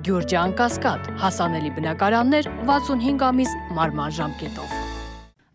Գյուրջան կասկադ, հասանելի բնակարաններ 65 ամիս մարման ժամկետով։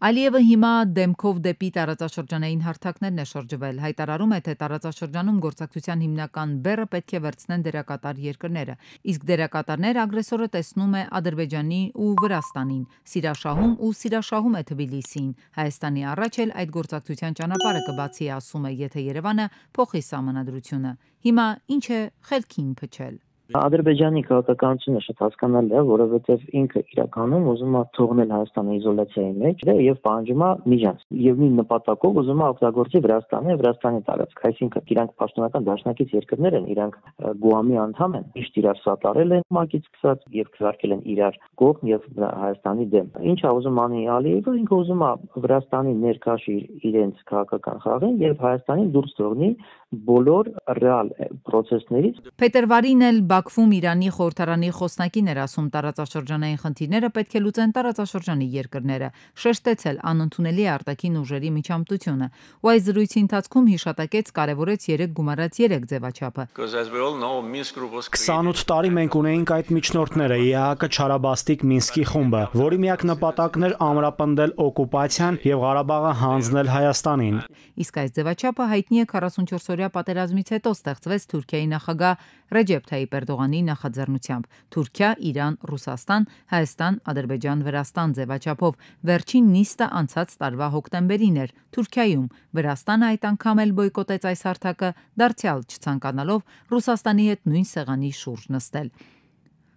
Ալիևը հիմա դեմքով դեպի տարածաշրջանային հարթակներն է շրջվել, հայտարարում է, թե տարածաշրջանում գործակցության հիմնական բեռը պետք է վերցնեն դերակատար երկրները, իսկ դերակատարներ ագրեսորը տեսնում է Ադրբեջանի ու Վրաստանին, Սիրաշահում ու Սիրաշահում է Թբիլիսին, Հայաստանի առաջ էլ այդ գործակցության ճանապարհը կբացի, ասում է, եթե Երևանը փոխի սահմանադրությունը, հիմա ինչ է խելքին փչել։ Ադրբեջանի քաղաքականությունը շատ հասկանալի է, որովհետև ինքը իրականում ուզում է թողնել Հայաստանը իզոլացիայի մեջ եւ պահանջում է միջանց։ Եվ մի նպատակով ուզում է օգտագործի Վրաստանի տարածք, այսինքն իրանք պաշտոնական դաշնակից երկրներ են, իրանք Գուամի անդամ են, միշտ իրար սատարել են մակից սկսած եւ քվարկել են իրար կողմ եւ Հայաստանի դեմ։ Ինչ է ուզում անի Ալիևը, ինքը ուզում է Վրաստանի ներքաշի իրենց քաղաքական խաղին եւ Հայաստանին դուրս թողնի բոլոր ռեալ process-ներից։ Փետրվարին էլ Բաքվում Իրանի խորհրդարանի խոսնակին էր ասում, տարածաշրջանային խնդիրները պետք է լուծեն տարածաշրջանի երկրները, շեշտեցել անընդունելի արտաքին ուժերի միջամտությունը, ու այս զրույցի ընթացքում հիշատակեց, կարևորեց 3 գումարած 3 ձևաչափը։ 28 տարի մենք ունեինք այդ միջնորդները, ԵԱՀԿ Չարաբաստիկ Մինսկի խումբը, որի միակ նպատակն էր ամրապնդել օկուպացիան եւ Ղարաբաղը հանձնել Հայաստանին։ Իսկ այս ձևաչափը հայտնի է 44-օրյա պատերազմից հետո ստեղծվեց Թուրքիայի նախագահ Ռեջեփ Թայիպ Էրդողանի նախաձեռնությամբ Թուրքիա, Իրան, Ռուսաստան, Հայաստան, Ադրբեջան, Վրաստան ձևաչափով վերջին նիստը անցած տարվա հոկտեմբերին էր Թուրքիայում, Վրաստանը այդ անգամ էլ բոյկոտեց այս հարթակը, դարձյալ չցանկանալով Ռուսաստանի հետ նույն սեղանի շուրջ նստել։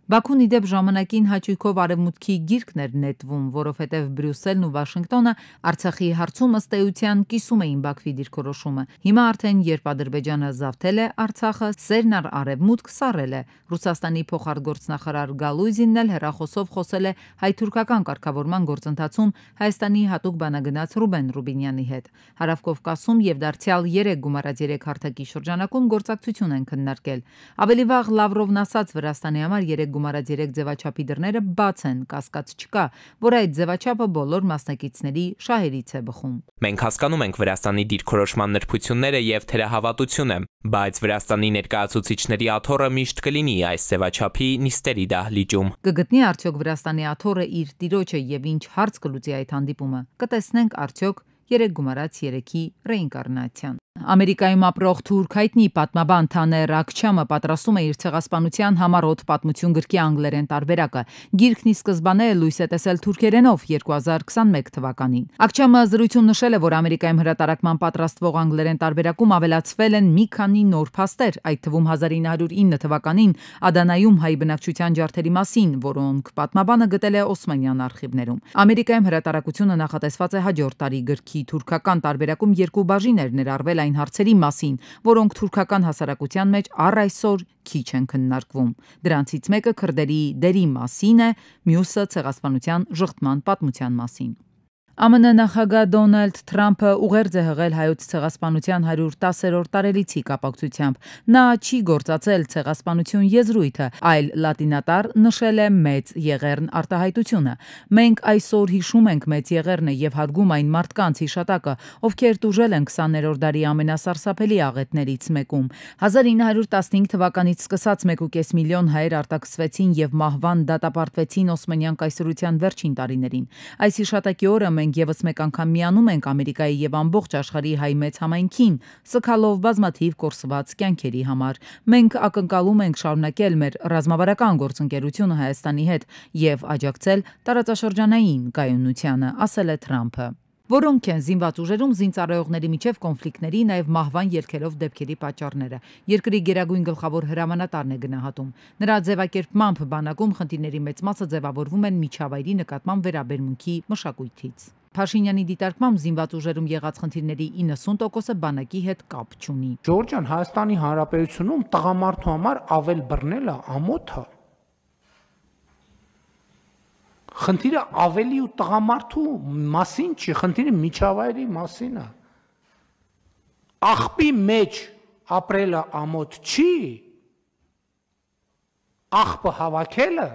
Բաքուն իդեպ ժամանակին հաճույքով արևմուտքի գիրկն էր նետվում, որովհետև Բրյուսելն ու Վաշինգտոնը Արցախի հարցում ըստ էության կիսում էին Բաքվի դիրքորոշումը։ Հիմա արդեն, երբ Ադրբեջանը զավթել է Արցախը, սերն առ արևմուտք սառել է։ Ռուսաստանի փոխարտգործնախարար Գալուզինն էլ հեռախոսով խոսել է հայ-թուրքական կարգավորման գործընթացում Հայաստանի հատուկ բանագնաց Ռուբեն Ռուբինյանի հետ։ Հարավկովկասում եւ դարձյալ 3 գումարած 3 հարթակի շրջանակում գործակցություն են քննարկել։ Ավելի վաղ Լավրովն ասաց, Վրաստանի համար 3 գումարած 3 ձևաչափի դռները բաց են, կասկած չկա, որ այդ ձևաչափը բոլոր մասնակիցների շահերից է բխում։ Մենք հասկանում ենք Վրաստանի դիրքորոշման նրբությունները եւ թերահավատությունը, բայց Վրաստանի ներկայացուցիչների աթոռը միշտ կլինի այս ձևաչափի նիստերի դահլիճում։ Կգտնի արդյոք Վրաստանի աթոռը իր տիրոջը եւ ինչ հարց կլուծի այդ հանդիպումը։ Կտեսնենք արդյոք 3 գումարած 3-ի ռեինկարնացիան։ Ամերիկայում ապրող թուրք հայտնի պատմաբան Թաներ Աքչամը պատրաստում է իր ցեղասպանության համառոտ պատմություն գրքի անգլերեն տարբերակը։ Գիրքն ի սկզբանե լույս է տեսել թուրքերենով 2021 թվականին։ Աքչամը զրույցում նշել է, որ Ամերիկայում հրատարակման պատրաստվող անգլերեն տարբերակում ավելացվել են մի քանի նոր փաստեր, այդ թվում 1909 թվականին Ադանայում հայ բնակչության ջարդերի մասին, որոնք պատմաբանը գտել է Օսմանյան արխիվներում։ Ամերիկայում հրատարակությունը նախատեսված է հաջորդ տարի գրքի թուրքական տարբերակում 2 բաժին էր ներառվել այն հարցերի մասին, որոնք թուրքական հասարակության մեջ առ այսօր քիչ են քննարկվում։ Դրանցից մեկը քրդերի դերի մասին է, մյուսը ցեղասպանության ժխտման պատմության մասին։ ԱՄՆ նախագահ Դոնալդ Թրամփը ուղերձ է հղել հայոց ցեղասպանության 110-րդ տարելիցի կապակցությամբ։ Նա չի գործածել ցեղասպանություն եզրույթը, այլ լատինատար նշել է մեծ Եղեռն արտահայտությունը։ Մենք այսօր հիշում ենք մեծ Եղեռնը եւ հարգում այն մարդկանց հիշատակը, ովքեր տուժել են 20-րդ դարի ամենասարսափելի աղետներից մեկում։ 1915 թվականից սկսած 1.5 միլիոն հայեր արտաքսվեցին եւ մահվան դատապարտվեցին Օսմանյան կայսրության վերջին տարիներին։ Այս հիշատակի օրը մենք եւս մեկ անգամ միանում ենք Ամերիկայի եւ ամբողջ աշխարհի հայ մեծ համայնքին, սգալով բազմաթիվ կորսված կյանքերի համար։ Մենք ակնկալում ենք շարունակել մեր ռազմավարական գործընկերությունը Հայաստանի հետ եւ աջակցել տարածաշրջանային կայունությանը, ասել է Թրամփը։ Որոնք են զինված ուժերում զինծառայողների միջև կոնֆլիկտների, նաև մահվան ելքերով դեպքերի պատճառները։ Երկրի գերագույն գլխավոր հրամանատարն է գնահատում։ Նրա ձևակերպմամբ բանակում խնդիրների մեծ մասը ձևավորվում են միջավայրի նկատմամբ վերաբերմունքի մշակույթից։ Փաշինյանի դիտարկմամբ զինված ուժերում եղած խնդիրների 90%-ը բանակի հետ կապ չունի։ Ժորժան, Հայաստանի Հանրապետությունում տղամարդու համար ավել բռնելը ամոթ է։ Խնդիրը ավելի ու տղամարդու մասին չի, խնդիրը միջավայրի մասին է։ Աղբի մեջ ապրելը ամոթ չի, աղբը հավաքելը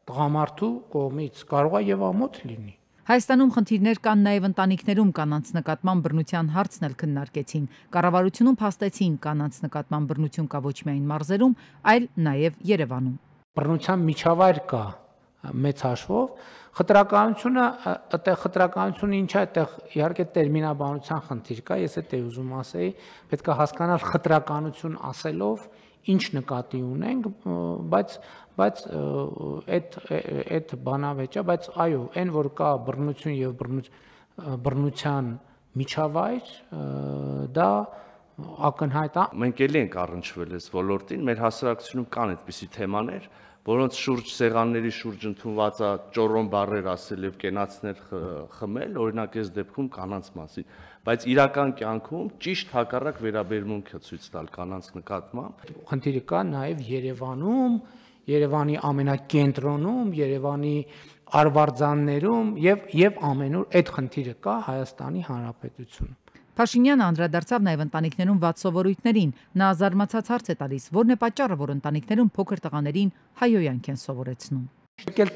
տղամարդու կողմից կարող է եւ ամոթ լինի։ Հայաստանում խնդիրներ կան նաև ընտանիքներում, կանանց նկատմամբ բռնության հարցն էլ քննարկեցին։ Կառավարությունում փաստեցին կանանց նկատմամբ բռնություն կա ոչ միայն մարզերում, այլ նաև Երևանում։ բռնության միջավայր կա մեծ հաշվով, խտրականությունը ինչ է, այդտեղ իհարկե տերմինաբանության խնդիր կա, ես այդ ուզում ասեի, պետք է հասկանալ խտրականություն ասելով ինչ նկատի ունենք, բայց այդ բանավեճը, բայց այո, այն որ կա բռնություն եւ բռնության միջավայր, դա ակնհայտ է։ Մենք էլի ենք առնչվել այս ոլորտին, մեր հասարակությունում կան այդպիսի թեմաներ, որոնց շուրջ սեղանների շուրջ ընդունված է ճորոն բառեր ասել եւ կենացներ խմել, օրինակ այս դեպքում կանանց մասին, բայց իրական կյանքում ճիշտ հակառակ վերաբերմունք է ցույց տալ կանանց նկատմամբ։ Խնդիրը կա նաեւ Երևանում, Երևանի ամենակենտրոնում, Երևանի արվարձաններում եւ ամենուր այդ խնդիրը կա Հայաստանի Հանրապետությունում։ Փաշինյանը անդրադարձավ նաև ընտանիքներում վատ սովորույթներին։ Նա զարմացած հարց է տալիս, որն է պատճառը, որ ընտանիքներում փոքր տղաներին հայոյանք են սովորեցնում։ Եկել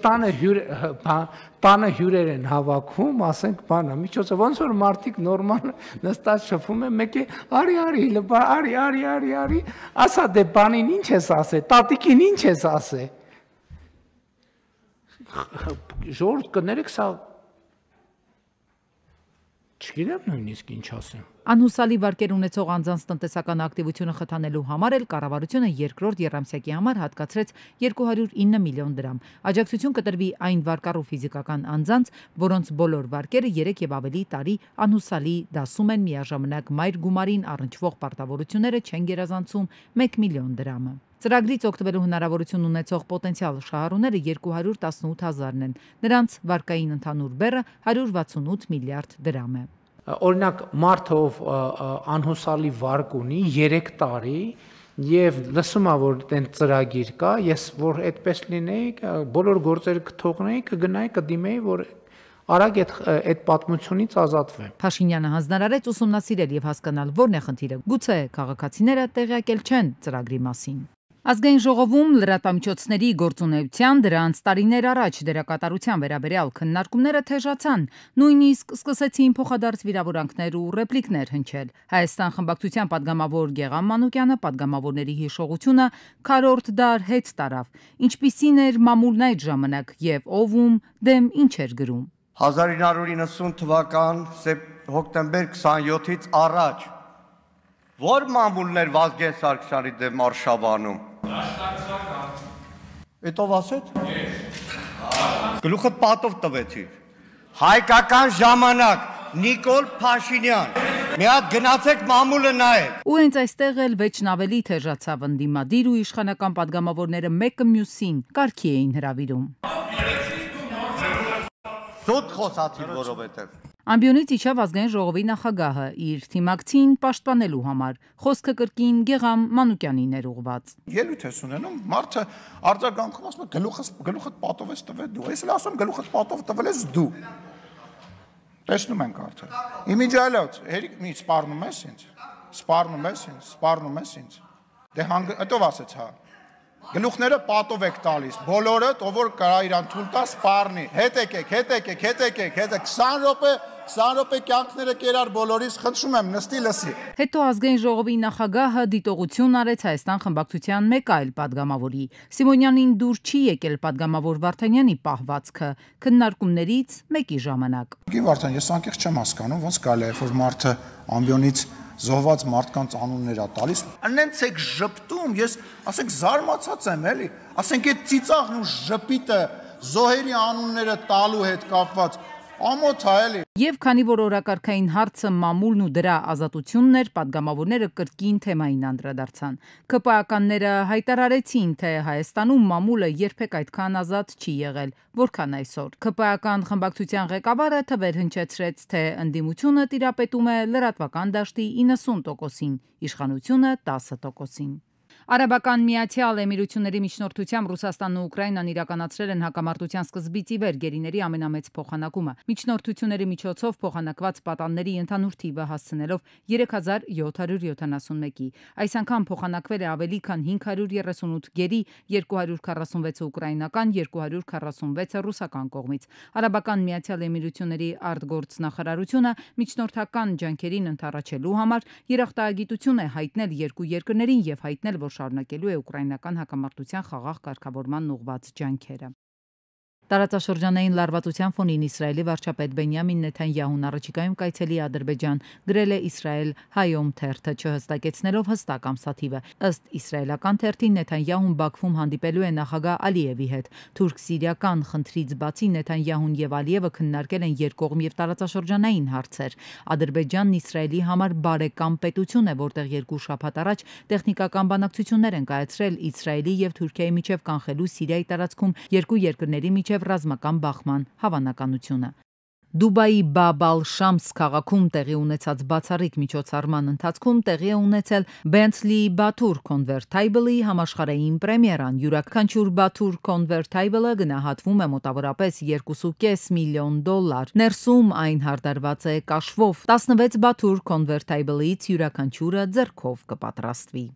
տանը հյուրեր են հավաքում, ասենք բանը, միջոցը ոնց որ մարդիկ նորմալ նստած շփվում են, մեկը արի, ասա դե բանին ինչ ես ասե, տատիկին ինչ ես ասե։ Ժողովուրդ կներեք, սա չգիտեմ նույնիսկ ինչ ասեմ։ Անհուսալի վարկեր ունեցող անձանց տնտեսական ակտիվությունը խթանելու համար էլ կառավարությունը երկրորդ եռամսյակի համար հատկացրեց 209 միլիոն դրամ։ Աջակցություն կտրվի այն վարկառու ֆիզիկական անձանց, որոնց բոլոր վարկերը 3 եւ ավելի տարի անհուսալի դասում են միաժամանակ մայր գումարին առնչվող պարտավորությունները չեն գերազանցում 1 միլիոն դրամը։ Ծրագրից օգտվելու հնարավորություն ունեցող պոտենցիալ շահառուները 218,000-ն են։ Նրանց վարկային ընդհանուր բեռը 168 միլիարդ դրամ է։ Օրինակ մարդը ով անհուսալի վարկ ունի 3 տարի եւ լսում է որ այդտեղ ծրագիր կա, ես որ այդպես լինեի, բոլոր գործերը կթողնեի, կգնայի, կդիմեի, որ արագ այդ պատմությունից ազատվեմ։ Փաշինյանը հանձնարարեց ուսումնասիրել եւ հասկանալ որն է խնդիրը։ Գուցե քաղաքացիները տեղյակել չեն ծրագրի մասին։ Ազգային ժողովում լրատվամիջոցների գործունեության դրանց տարիներ առաջ դերակատարության վերաբերյալ քննարկումները թեժացան, նույնիսկ սկսեցին փոխադարձ վիրավորանքներ ու ռեպլիկներ հնչել։ Հայաստան խմբակցության падգամավոր Գեղամ Մանուկյանը падգամավորների հիշողությունը քառորդ դար հետ տարավ։ Ինչպիսին էր մամուլն այդ ժամանակ եւ ով դեմ ինչ էր գրում։ 1990 թվական հոկտեմբեր 27-ից առաջ որ մամուլներ Վազգեն Սարգսյանի դեմ արշավանում։ Էտով ասեց։ Գլուխդ պատով տվեցի։ Հայկական ժամանակ Նիկոլ Փաշինյան։ Մի հատ գնացեք մամուլը նայեք։ Ու հենց այստեղ էլ վեճն ավելի թեժացավ ընդդիմադիր ու իշխանական падգամավորները մեկը մյուսին կարգի էին հրավիրում։ Սուտ խոսացին որովհետև։ Ամբիոնից իջավ ազգային ժողովի նախագահը իր թիմակցին պաշտպանելու համար, խոսքը կրկին Գեղամ Մանուկյանին էր ուղված։ Ելույթ ես ունենում, մարդը արձագանքում ասում է գլուխդ պատով ես տվել դու, ես էլ ասում գլուխդ պատով տվել ես դու։ Տեսնում ենք արդեն։ Իմիջիալոց, հերիք մի սպառնում ես ինձ։ Դե հետո ասեց հա։ Գլուխները պատով եք տալիս, բոլորը, ով որ կարա իրան թույլ տա սպառնի, հետ եկեք, 20 րոպե կյանքները կերար բոլորիս, խնդրում եմ, նստի լսի։ Հետո ազգային ժողովի նախագահը դիտողություն արեց Հայաստան խմբակցության մեկ այլ падգամավորի։ Սիմոնյանին դուր չի եկել падգամավոր Վարդանյանի պահվածքը քննարկումներից մեկի ժամանակ։ Վարդան, ես անկեղծ չեմ հասկանում, ոնց կարելի է, որ մարդը ամբիոնից զոհված մարդկանց անուններ է տալիս։ Անենց եք ժպտում, ես ասենք զարմացած եմ, էլի։ Ասենք այդ ծիծաղն ու ժպիտը զոհերի անունները տալու հետ կապված ամոթ է, էլի։ Եվ քանի որ օրակարգային հարցը մամուլն ու դրա ազատությունն էր, падգամավորները կրկին թեմային անդրադարձան։ ԿՊԱ-ականները հայտարարեցին, թե Հայաստանում մամուլը երբեք այդքան ազատ չի եղել, որքան այսօր։ ԿՊԱ-ական խմբակցության ղեկավարը թվեր հնչեցրեց, թե ընդդիմությունը տիրապետում է լրատվական դաշտի 90%-ին, իշխանությունը 10%-ին։ Արաբական Միացյալ Էմիրությունների միջնորդությամբ Ռուսաստանն ու Ուկրաինան իրականացրել են հակամարտության սկզբից ի վեր գերիների ամենամեծ փոխանակումը։ Միջնորդությունների միջոցով փոխանակված պատանների ընդհանուր թիվը հասցնելով 3771-ի։ Այս անգամ փոխանակվել է ավելի քան 538 գերի, 246-ը ուկրաինական, 246-ը ռուսական կողմից։ Արաբական Միացյալ Էմիրությունների արտգործնախարարությունը միջնորդական ջանքերին ընդառաջելու համար երախտագիտություն է հայտնել երկու երկրներին եւ հայտնել, որ շարունակելու է ուկրաինական հակամարտության խաղաղ կարգավորման ուղղված ջանքերը։ Տարածաշրջանային լարվածության ֆոնին Իսրայելի վարչապետ Բենյամին Նեթանյահուն առաջիկայում կայցելի Ադրբեջան, գրել է Իսրայել Հայոմ թերթը, չհստակեցնելով հստակ ամսաթիվը։ Ըստ իսրայելական թերթի Նեթանյահուն Բաքվում հանդիպելու է նախագահ Ալիևի հետ։ Թուրք-սիրիական խնդրից բացի Նեթանյահուն եւ Ալիևը քննարկել են երկկողմ եւ տարածաշրջանային հարցեր։ Ադրբեջանն Իսրայելի համար բարեկամ պետություն է, որտեղ երկու շաբաթ առաջ տեխնիկական բանակցություններ են կայացրել Իսրայելի եւ Թուրքիայի միջև կանխելու Սիրիայի տարածքում երկու երկրների միջև ռազմական բախման հավանականությունը։ Դուբայի Բաբ ալ-Շամս քաղաքում տեղի ունեցած բացառիկ միջոցառման ընթացքում տեղի է ունեցել Bentley Batur Convertible-ի համաշխարհային պրեմիերան։ Յուրաքանչյուր Batur Convertible-ը գնահատվում է մոտավորապես $2.5 միլիոն։ Ներսում այն հարդարված է կաշվով։ 16 Batur Convertible-ից յուրաքանչյուրը ձեռքով կպատրաստվի։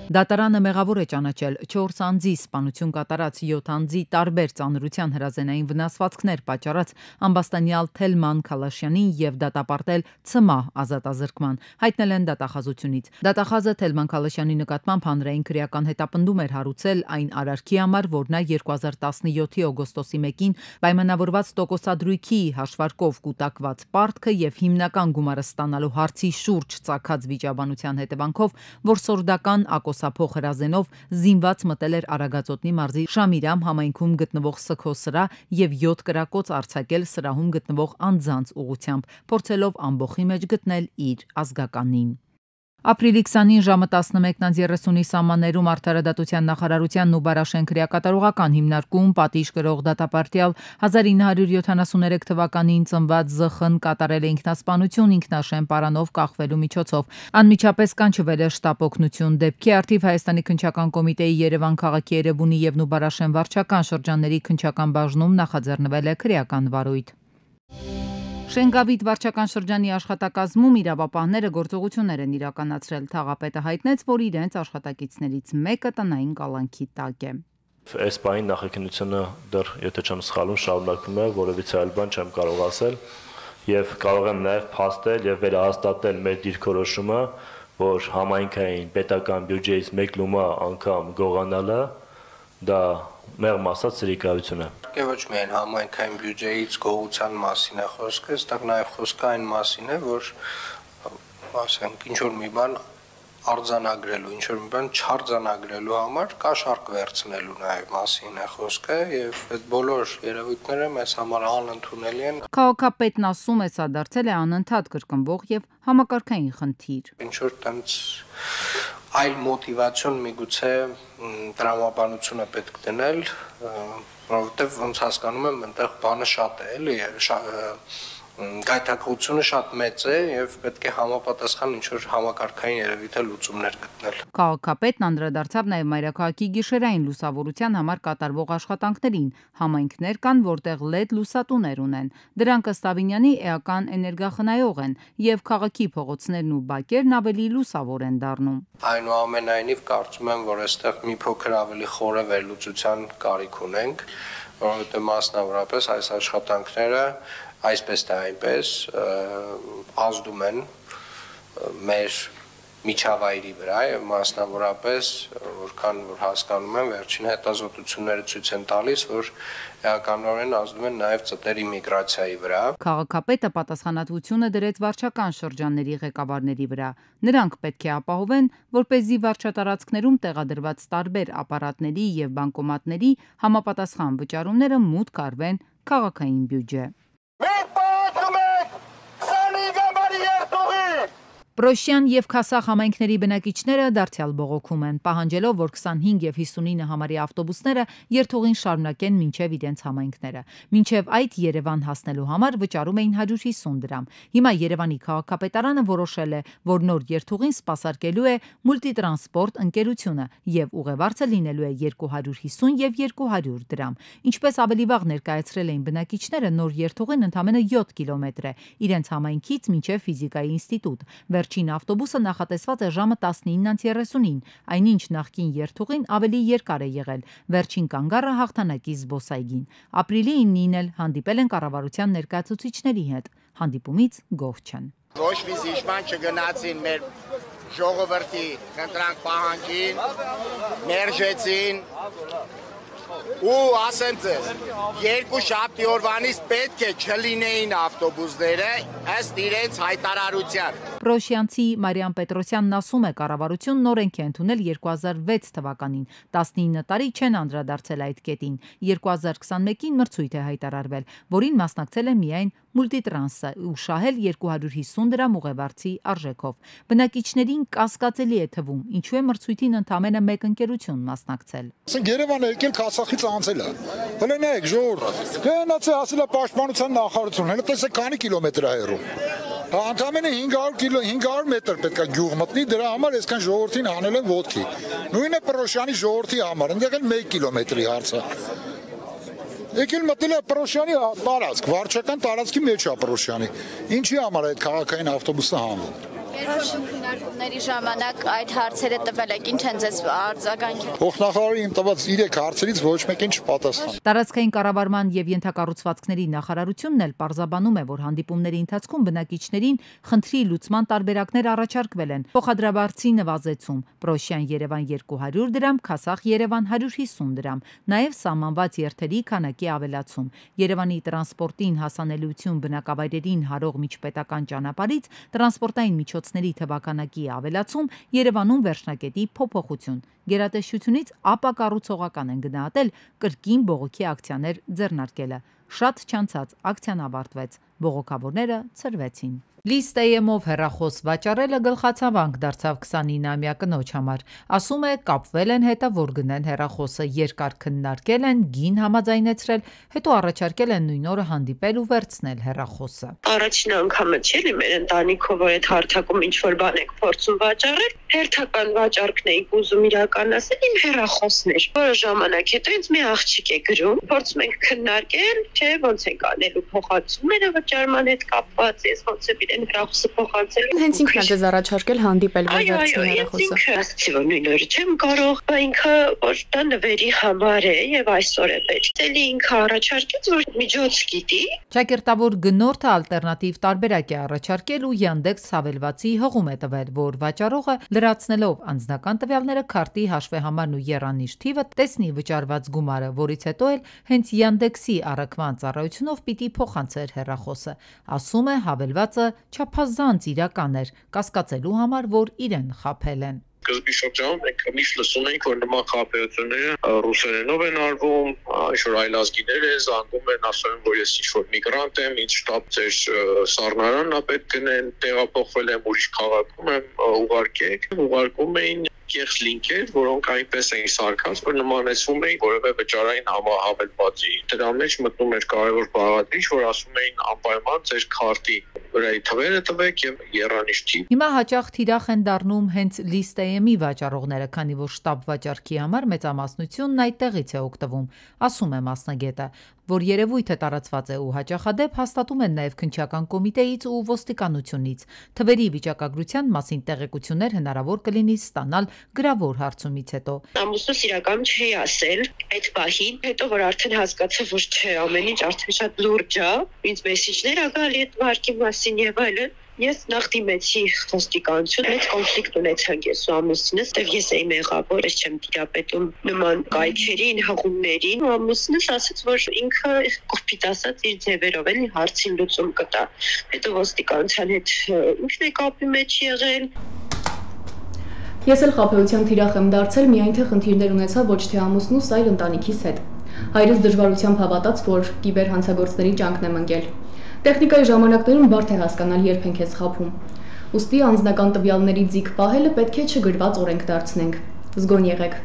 Դատարանը մեղավոր է ճանաչել 4 անձի սպանություն կատարած 7 անձի տարբեր ծանրության հրազենային վնասվածքներ պատճառած ամբաստանյալ Թելման Քալաշյանին եւ դատապարտել ցմահ ազատազրկման, հայտնել են դատախազությունից։ Դատախազը Թելման Քալաշյանի նկատմամբ հանրային քրեական հետապնդում էր հարուցել այն արարքի համար, որ նա 2017-ի օգոստոսի 1-ին պայմանավորված տոկոսադրույքի հաշվարկով կուտակված պարտքը եւ հիմնական գումարը ստանալու հարցի շուրջ ծագած վիճաբանության հետևանքով, որ սորդական ակոսափող հրազենով զինված մտել էր Արագածոտնի մարզի Շամիրամ համայնքում գտնվող Սքո սրահ եւ 7 կրակոց արձակել սրահում գտնվող անձանց ուղղությամբ, փորձելով ամբոխի մեջ գտնել իր ազգականին։ Ապրիլի 20-ին ժամը 11:30-ի սահմաններում Արդարադատության նախարարությանն ու Բարաշեն քրեակատարողական հիմնարկում պատիժ կրող դատապարտյալ 1973 թվականին ծնված ԶԽ-ն կատարել է ինքնասպանություն ինքնաշեն պարանով կախվելու միջոցով։ Անմիջապես կանչվել է շտապօգնություն։ Դեպքի առթիվ Հայաստանի քննչական կոմիտեի Երևան քաղաքի Էրեբունի եւ Նուբարաշեն վարչական շրջանների քննչական բաժնում նախաձեռնվել է քրեական վարույթ։ Շենգավիթ վարչական շրջանի աշխատակազմում իրավապահները գործողություններ են իրականացրել։ Թաղապետը հայտնեց, որ իրենց աշխատակիցներից մեկը տնային կալանքի տակ է։ Այս բանի նախաքննությունը դեռ, եթե չեմ սխալվում, շարունակվում է, որովհետեւ այլ բան չեմ կարող ասել, եւ կարող եմ նաեւ փաստել եւ վերահաստատել մեր դիրքորոշումը, որ համայնքային պետական բյուջեից 1 լումա անգամ գողանալը դա մեղմ ասած սրիկայություն է։ Ոչ միայն համայնքային բյուջեից գողության մասին է խոսքը, այստեղ նաև խոսքը այն մասին է, որ ասենք ինչ որ մի բան արձանագրելու, ինչ որ մի բան չարձանագրելու համար կաշառք վերցնելու նաև մասին է խոսքը եւ այդ բոլոր երևույթները մեզ համար անընդունելի են։ Քաղաքապետն ասում է, սա դարձել է անընդհատ կրկնվող եւ համակարգային խնդիր։ Ինչ որ տենց այլ մոտիվացիոն միգուցե տրամաբանությունը պետք դնել, որովհետև ոնց հասկանում եմ, այնտեղ բանը շատ է, էլի, գայթակղությունը շատ մեծ է եւ պետք է համապատասխան ինչ-որ համակարգային երևույթը լուծումներ գտնել։ Քաղաքապետն անդրադարձավ նաեւ մայրաքաղաքի գիշերային լուսավորության համար կատարվող աշխատանքներին։ Համայնքներ կան, որտեղ LED լուսատուներ ունեն։ Դրանք ըստ Ավինյանի էական էներգախնայող են եւ քաղաքի փողոցներն ու բակերն ավելի լուսավոր են դառնում։ Այնուամենայնիվ կարծում եմ, որ այստեղ մի փոքր ավելի խորը վերլուծության կարիք ունենք, որովհետեւ մասնավորապես այս աշխատանքները այսպես թե այնպես ազդում են մեր միջավայրի վրա եւ մասնավորապես որքան որ հասկանում եմ վերջին հետազոտությունները ցույց են տալիս, որ էականորեն ազդում են նաեւ ծտերի միգրացիայի վրա։ Քաղաքապետը պատասխանատվությունը դրեց վարչական շրջանների ղեկավարների վրա։ Նրանք պետք է ապահովեն, որպեսզի վարչատարածքներում տեղադրված տարբեր ապարատների եւ բանկոմատների համապատասխան վճարումները մուտք արվեն քաղաքային բյուջե։ Պրոշյան եւ Քասախ համայնքների բնակիչները դարձյալ բողոքում են, պահանջելով, որ 25 եւ 59 համարի ավտոբուսները երթուղին շարունակեն մինչեւ իրենց համայնքները։ Մինչեւ այդ Երևան հասնելու համար վճարում էին 150 դրամ։ Հիմա Երևանի քաղաքապետարանը որոշել է, որ նոր երթուղին սպասարկելու է Մուլտիտրանսպորտ ընկերությունը եւ ուղևորը լինելու է 250 եւ 200 դրամ։ Ինչպես ավելի վաղ ներկայացրել էին բնակիչները, նոր երթուղին ընդամենը 7 կիլոմետր է իրենց համայնքից մինչեւ ֆիզիկայի ինստիտուտ։ Վերջին ավտոբուսը նախատեսված է ժամը 19:30-ին, այնինչ նախկին երթուղին ավելի երկար է եղել։ Վերջին կանգառը հաղթանակի զբոսայգին։ Ապրիլի 9-ին էլ հանդիպել են կառավարության ներկայացուցիչների հետ։ Հանդիպումից գոհ չեն։ Ոչ մի զիջման չգնացին մեր ժողովրդի խնդրանք պահանջին, մերժեցին ու ասեմ ձեզ, երկու շաբթի օրվանից պետք է չլինեին ավտոբուսները ըստ իրենց հայտարարության։ Պրոշյանցի Մարիամ Պետրոսյանն ասում է, կառավարությունն օրենք է ընդունել 2006 թվականին, 19 տարի չեն անդրադարձել այդ կետին, 2021-ին մրցույթ է հայտարարվել, որին մասնակցել է միայն Մուլտիտրանսը ու շահել 250 դրամ ուղևորցի արժեքով։ Բնակիչներին կասկածելի է թվում, ինչու է մրցույթին ընդամենը մեկ ընկերություն մասնակցել։ Երևանը եկել Քասախից անցել է։ Հլենեք ժողովուրդ, գնացել ասել է պաշտպանության նախարարություն, հենց տեսեք քանի կիլոմետր է հեռու։ Ընդամենը 500 մետր պետք է գյուղ մտնի, դրա համար այսքան ժողովրդին հանել են ոտքի։ Նույնը Պրոշյանի ժողովրդի համար, այնտեղ էլ 1 կիլոմետրի հարցը։ Եկել մտել է Պրոշյանի տարածք, վարչական տարածքի մեջ է Պրոշյանի։ Ինչի համար այդ քաղաքային ավտոբուսը հանվում։ Երկրորդ քննարկումների ժամանակ այդ հարցերը տվել եք, ինչ են ձեզ արձագանքել։ Փոխնախարարի իմ տված 3 հարցերից ոչ մեկին չպատասխան։ Տարածքային կառավարման եւ ենթակառուցվածքների նախարարությունն էլ պարզաբանում է, որ հանդիպումների ընթացքում բնակիչներին խնդրի լուծման տարբերակներ առաջարկվել են։ Փոխադրաբարձի նվազեցում, Պրոշյան Երևան 200 դրամ, Քասախ Երևան 150 դրամ, նաեւ սահմանված երթերի քանակի ավելացում։ Երևանի տրանսպորտին հասանելիություն բնակավայրերին հարող միջպետական ճանապարհից տրանսպորտային միջոցների թվականակի ավելացում, Երևանում վերջնակետի փոփոխություն։ Գերատեսչությունից ապակառուցողական են գնահատել կրկին բողոքի ակցիաներ ձեռնարկելը։ Շատ չանցած ակցիան ավարտվեց, բողոքավորները ցրվեցին։ Լիստեյեմով հեռախոս վաճառելը գլխացավանք դարձավ 29-ամյա կնոջ համար։ Ասում է, կապվել են հետը, որ գնեն հեռախոսը, երկար քննարկել են, գին համաձայնեցրել, հետո առաջարկել են նույն օրը հանդիպել ու վերցնել հեռախոսը։ Առաջին անգամը չէ՞ լի մեր ընտանիքով որ այդ հարթակում ինչ որ բան եք փորձում վաճառել, հերթական վաճառքն էինք ուզում իրականացնել, իմ հեռախոսն էր։ Որոշ ժամանակ հետո ինձ մի աղջիկ է գրում, փորձում ենք քննարկել, թե ոնց ենք անելու փոխանցումները վճարման հետ կապված, ես ոնց է հեռախոսը փոխանցել։ Հենց ինքն է ձեզ առաջարկել հանդիպել վերցնել հեռախոսը։ Ասացի որ նույն օրը չեմ կարող, ինքը որ դա նվերի համար է եւ այսօր է պետք։ Էլի ինքը առաջարկեց որ միջոց գիտի։ Ճակերտավոր գնորդը ալտերնատիվ տարբերակ է առաջարկել ու Yandex հավելվածի հղում է տվել, որ վաճառողը լրացնելով անձնական տվյալները քարտի հաշվեհամարն ու եռանիշ թիվը տեսնի վճարված գումարը, որից հետո էլ հենց Yandex-ի առաքման ծառայությունով պիտի փոխանցեր հեռախոսը։ Ասում է հավելվածը չափազանց իրական էր, կասկածելու համար, որ իրեն խաբել են։ Սկզբի շրջանում մենք միշտ լսում ենք, որ նման խաբեությունները ռուսերենով են արվում, ինչ-որ այլազգիներ են զանգում են, ասում են, որ ես ինչ-որ միգրանտ եմ, ինձ շտապ ձեր սառնարանն է պետք գնեն, տեղափոխվել եմ ուրիշ քաղաքում եմ, ուղարկեք, ուղարկում էին կեղծ լինքեր, որոնք այնպես էին սարքած, որ նմանեցվում էին որևէ վճարային համահավելվածի։ Դրա մեջ մտնում էր կարևոր բաղադրիչ, որ ասում էին անպայման ձեր քարտի վրայի թվերը տվեք եւ եռանիշ թիվ։ Հիմա հաճախ թիրախ են դառնում հենց List.am-ի վաճառողները, քանի որ շտապ վաճառքի համար մեծամասնությունն այդտեղից է օգտվում, ասում է մասնագետը, որ երևույթը տարածված է ու հաճախադեպ հաստատում են նաև քննչական կոմիտեից ու ոստիկանությունից։ Թվերի վիճակագրության մասին տեղեկություններ հնարավոր կլինի ստանալ գրավոր հարցումից հետո։ Ամուսնուս իրականում չի ասել այդ պահին, հետո որ արդեն հասկացա, որ չէ, ամեն ինչ արդեն շատ լուրջ է, ինձ մեսիջներ ա գալի այդ վարկի մասին եւ այլն։ Ես նախ դիմեցի ոստիկանություն, մեծ կոնֆլիկտ ունեցանք ես ու ամուսինս, դեռ ես էի մեղավոր, ես չեմ տիրապետում նման կայքերին, հղումներին, ու ամուսինս ասաց, որ ինքը կոպիտ ասած իր ձևերով էլի հարցին լուծում կտա։ Հետո ոստիկանության հետ ինքն է կապի մեջ եղել։ Ես էլ խաբեության թիրախ եմ դարձել, միայն թե խնդիրներ ունեցա ոչ թե ամուսնուս, այլ ընտանիքիս հետ։ Հայրս դժվարությամբ հավատաց, որ կիբերհանցագործների ճանկն եմ ընկել։ Տեխնիկայի ժամանակներում բարդ է հասկանալ երբ ենք ես խաբում։ Ուստի անձնական տվյալների ձիգ պահելը պետք է չգրված օրենք դարձնենք։ Զգոն եղեք։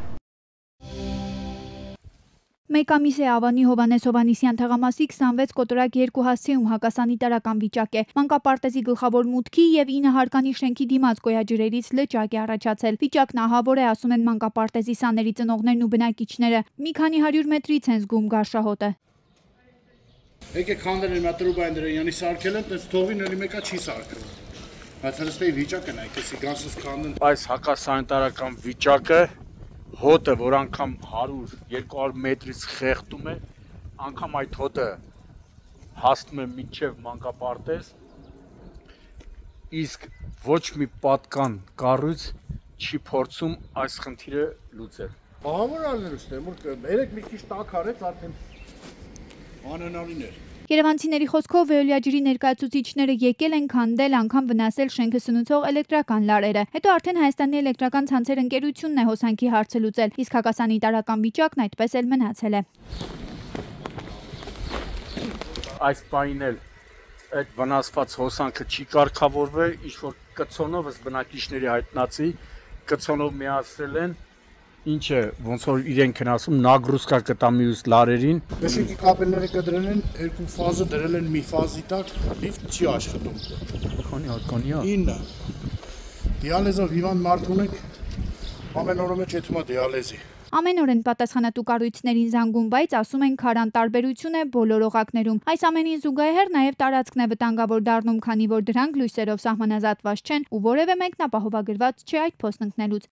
Մեկ ամիս է Ավանի Հովանես Հովանեսյան թաղամասի 26 կոտորակ 2 հասցեում հակասանիտարական վիճակ է։ Մանկապարտեզի գլխավոր մուտքի եւ 9 հարկանի շենքի դիմաց գոյաջրերից լճակ է առաջացել։ Վիճակն ահավոր է, ասում են մանկապարտեզի սաների ծնողներն ու բնակիչները։ Մի քանի 100 մետրից են զգում գարշահոտը։ Եկեք քանդել են մատրուբային դրանյանի սարքել են, տես թողին էլի մեկա չի սարքել։ Բայց հստակ վիճակն է, այսի գանսս քանդեն։ Այս հակասանիտարական վիճակը հոտը, որ անգամ 100-200 մետրից խեղդում է, անգամ այդ հոտը հասնում է մինչև մանկապարտեզ, իսկ ոչ մի պատկան կառույց չի փորձում այս խնդիրը լուծել։ Բավարար ալներուստ է, որ երեք մի քիչ տաք արեց արդեն անհնարին էր։ Երևանցիների խոսքով Veolia ջրի ներկայացուցիչները եկել են քանդել, անգամ վնասել շենքը սնուցող էլեկտրական լարերը։ Հետո արդեն Հայաստանի էլեկտրական ցանցեր ընկերությունն է հոսանքի հարցը լուծել, իսկ հակասանիտարական վիճակն այդպես էլ մնացել է։ Այս պահին էլ այդ վնասված հոսանքը չի կարգավորվել, ինչ որ կցոնով ըստ բնակիչների հայտնացի, կցոնով միացրել են, ինչը ոնց որ իրենք են ասում նագրուսկա կտամիուս լարերին։ Դաշինքի կապելները կդրել են, երկու ֆազը դրել են մի ֆազի տակ, լիֆտ չի աշխատում։ Կոնյա։ 9։ Դիալեզով հիվանդ մարդ ունենք, ամեն օրը մեջ եթում է դիալեզի։ Ամեն օր են պատասխանատու կառույցներին զանգում, բայց ասում են քարան տարբերություն է բոլոր օղակներում։ Այս ամենին զուգահեռ նաև տարածքն է վտանգավոր դառնում, քանի որ դրանք լույսերով սահմանազատված չեն ու որևէ մեկն ապահովագրված չէ այդ փոստ ընկնելուց։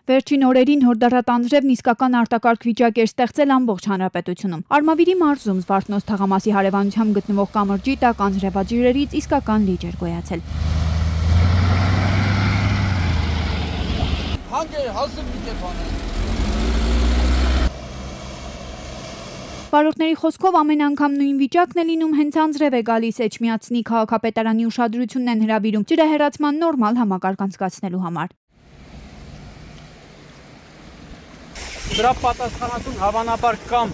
Վերջին օրերին հորդառատ անձրևն իսկական արտակարգ վիճակ էր ստեղծել ամբողջ հանրապետությունում։ Արմավիրի մարզում Զվարթնոց թաղամասի հարևանությամբ գտնվող կամրջի տակ անձրևաջրերից իսկական լիճ էր գոյացել։ Վարորդների խոսքով ամեն անգամ նույն վիճակն է լինում, հենց անձրև է գալիս, Էջմիածնի քաղաքապետարանի ուշադրությունն են հրավիրում ջրահեռացման նորմալ համակարգ անցկացնելու համար։ Դրա պատասխանատուն հավանաբար կամ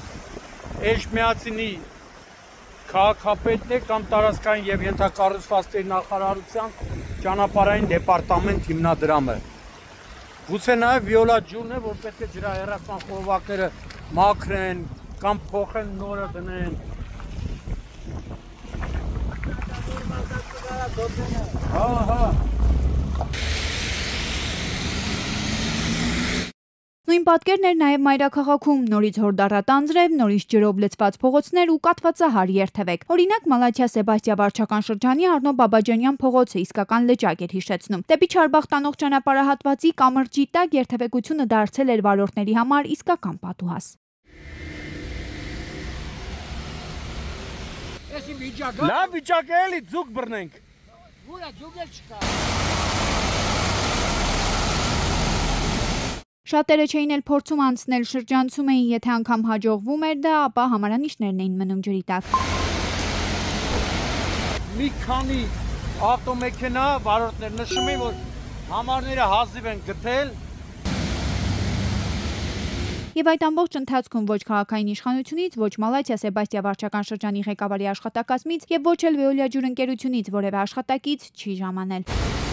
Էջմիածնի քաղաքապետն է կամ տարածքային եւ ենթակառուցվածքների նախարարության ճանապարհային դեպարտամենտ հիմնադրամը։ Գուցե նաև Veolia ջուրն է, որ պետք է ջրահեռացման խողովակները մաքրեն կամ փոխեն նորը դնեն։ Նույն պատկերն էր նաև մայրաքաղաքում, նորից հորդառատ անձրև, նորից ջրով լցված փողոցներ ու կաթվածահար երթևեք։ Օրինակ Մալաթիա Սեբաստիա վարչական շրջանի Արնո Բաբաջանյան փողոցը իսկական լճակ էր հիշեցնում։ Դեպի Չարբախ տանող ճանապարհահատվածի կամրջի տակ երթևեկությունը դարձել էր վարորդների համար իսկական պատուհաս։ Լավ վիճակ է էլի, ձուկ բռնենք։ Ուրա ձուկ էլ չկա։ Շատերը չէին էլ փորձում անցնել, շրջանցում էին, եթե անգամ հաջողվում էր դա, ապա համարանիշներն էին մնում ջրի տակ։ Մի քանի ավտոմեքենա վարորդներ նշում են, որ համարները հազիվ են գտել։ Եվ այդ ամբողջ ընթացքում ոչ քաղաքային իշխանությունից, ոչ Մալաթիա Սեբաստիա վարչական շրջանի ղեկավարի աշխատակազմից եւ ոչ էլ Veolia ջուրընկերությունից որևէ աշխատակից չի ժամանել։